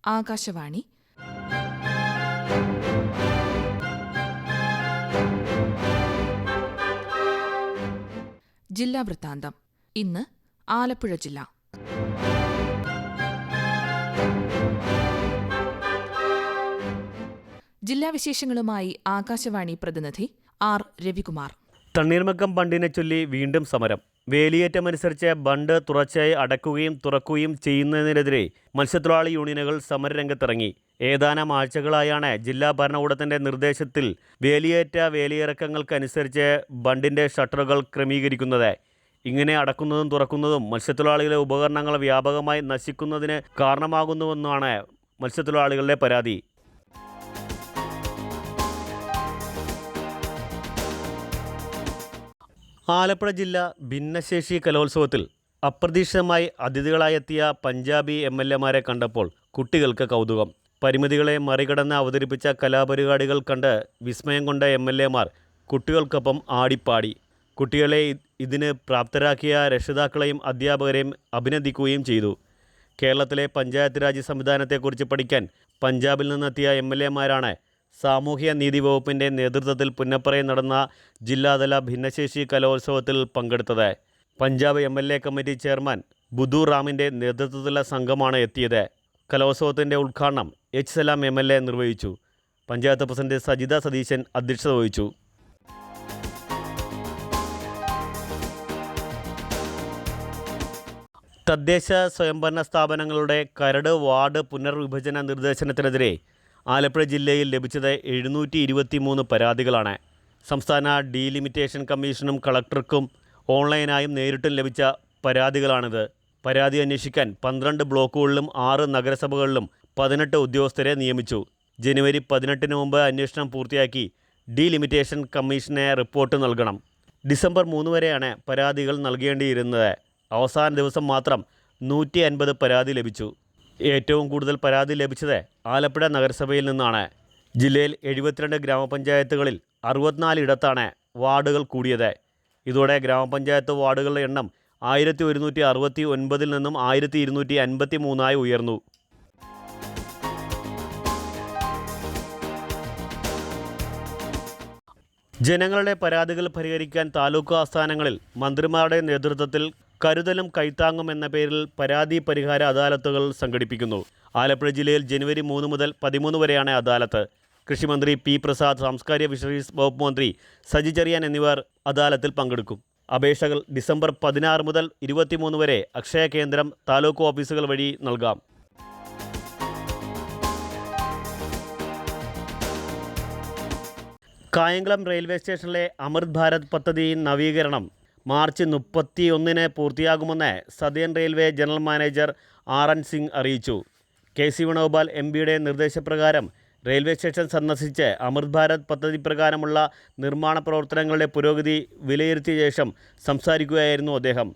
ആകാശവാണി. ജില്ലാ വൃത്താന്തം. ഇന്ന് ആലപ്പുഴ ജില്ല. ജില്ലാവിശേഷങ്ങളുമായി ആകാശവാണി പ്രതിനിധി ആർ രവികുമാർ. തണ്ണീർമക്കം ബണ്ടിനെ ചൊല്ലി വീണ്ടും സമരം. വേലിയേറ്റമനുസരിച്ച് ബണ്ട് തുടർച്ചയായി അടയ്ക്കുകയും തുറക്കുകയും ചെയ്യുന്നതിനെതിരെ മത്സ്യത്തൊഴിലാളി യൂണിയനുകൾ സമരരംഗത്തിറങ്ങി. ഏതാനും ആഴ്ചകളായാണ് ജില്ലാ ഭരണകൂടത്തിൻ്റെ നിർദ്ദേശത്തിൽ വേലിയിറക്കങ്ങൾക്കനുസരിച്ച് ബണ്ടിൻ്റെ ഷട്ടറുകൾ ക്രമീകരിക്കുന്നത്. ഇങ്ങനെ അടക്കുന്നതും തുറക്കുന്നതും മത്സ്യത്തൊഴിലാളികളുടെ ഉപകരണങ്ങൾ വ്യാപകമായി നശിക്കുന്നതിന് കാരണമാകുന്നുവെന്നാണ് മത്സ്യത്തൊഴിലാളികളുടെ പരാതി. ആലപ്പുഴ ജില്ലാ ഭിന്നശേഷി കലോത്സവത്തിൽ അപ്രതീക്ഷിതമായി അതിഥികളായെത്തിയ പഞ്ചാബി MLAമാരെ കണ്ടപ്പോൾ കുട്ടികൾക്ക് കൗതുകം. പരിമിതികളെ മറികടന്ന് അവതരിപ്പിച്ച കലാപരിപാടികൾ കണ്ട് വിസ്മയം കൊണ്ട MLAമാർ കുട്ടികൾക്കൊപ്പം ആടിപ്പാടി. കുട്ടികളെ ഇതിന് പ്രാപ്തരാക്കിയ രക്ഷിതാക്കളെയും അധ്യാപകരെയും അഭിനന്ദിക്കുകയും ചെയ്തു. കേരളത്തിലെ പഞ്ചായത്ത് രാജ് സംവിധാനത്തെക്കുറിച്ച് പഠിക്കാൻ പഞ്ചാബിൽ നിന്നെത്തിയ MLAമാരാണ് സാമൂഹ്യ നീതി വകുപ്പിൻ്റെ നേതൃത്വത്തിൽ പുന്നപ്പറയിൽ നടന്ന ജില്ലാതല ഭിന്നശേഷി കലോത്സവത്തിൽ പങ്കെടുത്തത്. പഞ്ചാബ് MLA കമ്മിറ്റി ചെയർമാൻ ബുധു റാമിൻ്റെ നേതൃത്വത്തിലുള്ള സംഘമാണ് എത്തിയത്. കലോത്സവത്തിൻ്റെ ഉദ്ഘാടനം H. സലാം MLA നിർവഹിച്ചു. പഞ്ചായത്ത് പ്രസിഡന്റ് സജിത സതീശൻ അധ്യക്ഷത വഹിച്ചു. തദ്ദേശ സ്വയംഭരണ സ്ഥാപനങ്ങളുടെ കരട് വാർഡ് പുനർവിഭജന നിർദ്ദേശനത്തിനെതിരെ ആലപ്പുഴ ജില്ലയിൽ ലഭിച്ചത് 723 പരാതികളാണ്. സംസ്ഥാന ഡീലിമിറ്റേഷൻ കമ്മീഷനും കളക്ടർക്കും ഓൺലൈനായും നേരിട്ടും ലഭിച്ച പരാതികളാണിത്. പരാതി അന്വേഷിക്കാൻ 12 ബ്ലോക്കുകളിലും 6 നഗരസഭകളിലും 18 ഉദ്യോഗസ്ഥരെ നിയമിച്ചു. ജനുവരി 18 മുമ്പ് അന്വേഷണം പൂർത്തിയാക്കി ഡീലിമിറ്റേഷൻ കമ്മീഷനെ റിപ്പോർട്ട് നൽകണം. ഡിസംബർ 3 വരെയാണ് പരാതികൾ നൽകേണ്ടിയിരുന്നത്. അവസാന ദിവസം മാത്രം 150 പരാതി ലഭിച്ചു. ഏറ്റവും കൂടുതൽ പരാതി ലഭിച്ചത് ആലപ്പുഴ നഗരസഭയിൽ നിന്നാണ്. ജില്ലയിൽ 72 ഗ്രാമപഞ്ചായത്തുകളിൽ 64 ഇടത്താണ് വാർഡുകൾ കൂടിയത്. ഇതോടെ ഗ്രാമപഞ്ചായത്ത് വാർഡുകളുടെ എണ്ണം 1169 നിന്നും 1253 ഉയർന്നു. ജനങ്ങളുടെ പരാതികൾ പരിഹരിക്കാൻ താലൂക്ക് ആസ്ഥാനങ്ങളിൽ മന്ത്രിമാരുടെ നേതൃത്വത്തിൽ കരുതലും കൈത്താങ്ങും എന്ന പേരിൽ പരാതി പരിഹാര അദാലത്തുകൾ സംഘടിപ്പിക്കുന്നു. ആലപ്പുഴ ജില്ലയിൽ ജനുവരി 3 മുതൽ 13 വരെയാണ് അദാലത്ത്. കൃഷിമന്ത്രി P. പ്രസാദ്, സാംസ്കാരിക ഫിഷറീസ് വകുപ്പ് മന്ത്രി സജി ചെറിയാൻ എന്നിവർ അദാലത്തിൽ പങ്കെടുക്കും. അപേക്ഷകൾ ഡിസംബർ 16 മുതൽ 23 വരെ അക്ഷയ കേന്ദ്രം, താലൂക്ക് ഓഫീസുകൾ വഴി നൽകാം. കായംകുളം റെയിൽവേ സ്റ്റേഷനിലെ അമൃത് ഭാരത് പദ്ധതി നവീകരണം മാർച്ച് 31 പൂർത്തിയാകുമെന്ന് southern railway general manager RN Singh അറിയിച്ചു. KC വേണുഗോപാൽ MPയുടെ നിർദ്ദേശപ്രകാരം റെയിൽവേ സ്റ്റേഷൻ സന്ദർശിച്ച് അമൃത് ഭാരത് പദ്ധതി പ്രകാരമുള്ള നിർമ്മാണ പ്രവർത്തനങ്ങളുടെ പുരോഗതി വിലയിരുത്തിയ ശേഷം സംസാരിക്കുകയായിരുന്നു അദ്ദേഹം.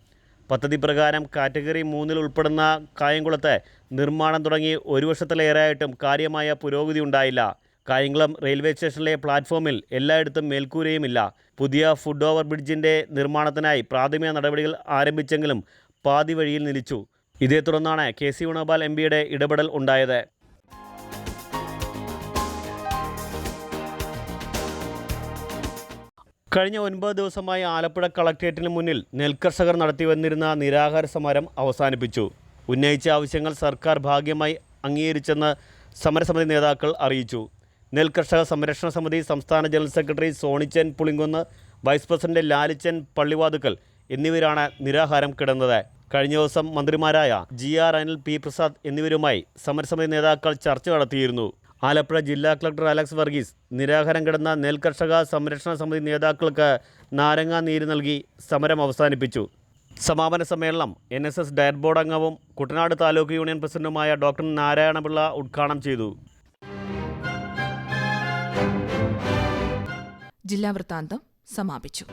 പദ്ധതി പ്രകാരം കാറ്റഗറി 3 ഉൾപ്പെടുന്ന കായംകുളത്ത് നിർമ്മാണം തുടങ്ങി 1 വർഷത്തിലേറെയായിട്ടും കാര്യമായ പുരോഗതി ഉണ്ടായില്ല. കായംകുളം റെയിൽവേ സ്റ്റേഷനിലെ പ്ലാറ്റ്ഫോമിൽ എല്ലായിടത്തും മേൽക്കൂരയുമില്ല. പുതിയ ഫുട് ഓവർ ബ്രിഡ്ജിൻ്റെ നിർമ്മാണത്തിനായി പ്രാഥമിക നടപടികൾ ആരംഭിച്ചെങ്കിലും പാതി വഴിയിൽ നിലിച്ചു. ഇതേ തുടർന്നാണ് KC വേണുഗോപാൽ MPയുടെ ഇടപെടൽ ഉണ്ടായത്. കഴിഞ്ഞ 9 ദിവസമായി ആലപ്പുഴ കളക്ട്രേറ്റിന് മുന്നിൽ നെൽകർഷകർ നടത്തിവന്നിരുന്ന നിരാഹാര സമരം അവസാനിപ്പിച്ചു. ഉന്നയിച്ച ആവശ്യങ്ങൾ സർക്കാർ ഭാഗികമായി അംഗീകരിച്ചെന്ന് സമരസമിതി നേതാക്കൾ അറിയിച്ചു. നെൽകർഷക സംരക്ഷണ സമിതി സംസ്ഥാന general secretary Sonichan Pulinkunnu, vice president Lalichan Pallivathukkal എന്നിവരാണ് നിരാഹാരം കിടന്നത്. കഴിഞ്ഞ ദിവസം മന്ത്രിമാരായ GR അനിൽ, P. പ്രസാദ് എന്നിവരുമായി സമരസമിതി നേതാക്കൾ ചർച്ച നടത്തിയിരുന്നു. ആലപ്പുഴ ജില്ലാ കളക്ടർ അലക്സ് വർഗീസ് നിരാഹാരം കിടന്ന നെൽകർഷക സംരക്ഷണ സമിതി നേതാക്കൾക്ക് നാരങ്ങാ നീര് നൽകി സമരം അവസാനിപ്പിച്ചു. സമാപന സമ്മേളനം NSS ഡയറ്റ് ബോർഡ് അംഗവും കുട്ടനാട് താലൂക്ക് യൂണിയൻ പ്രസിഡന്റുമായ ഡോക്ടർ നാരായണപിള്ള ഉദ്ഘാടനം ചെയ്തു. ജില്ലാ വൃത്താന്തം സമാപിച്ചു.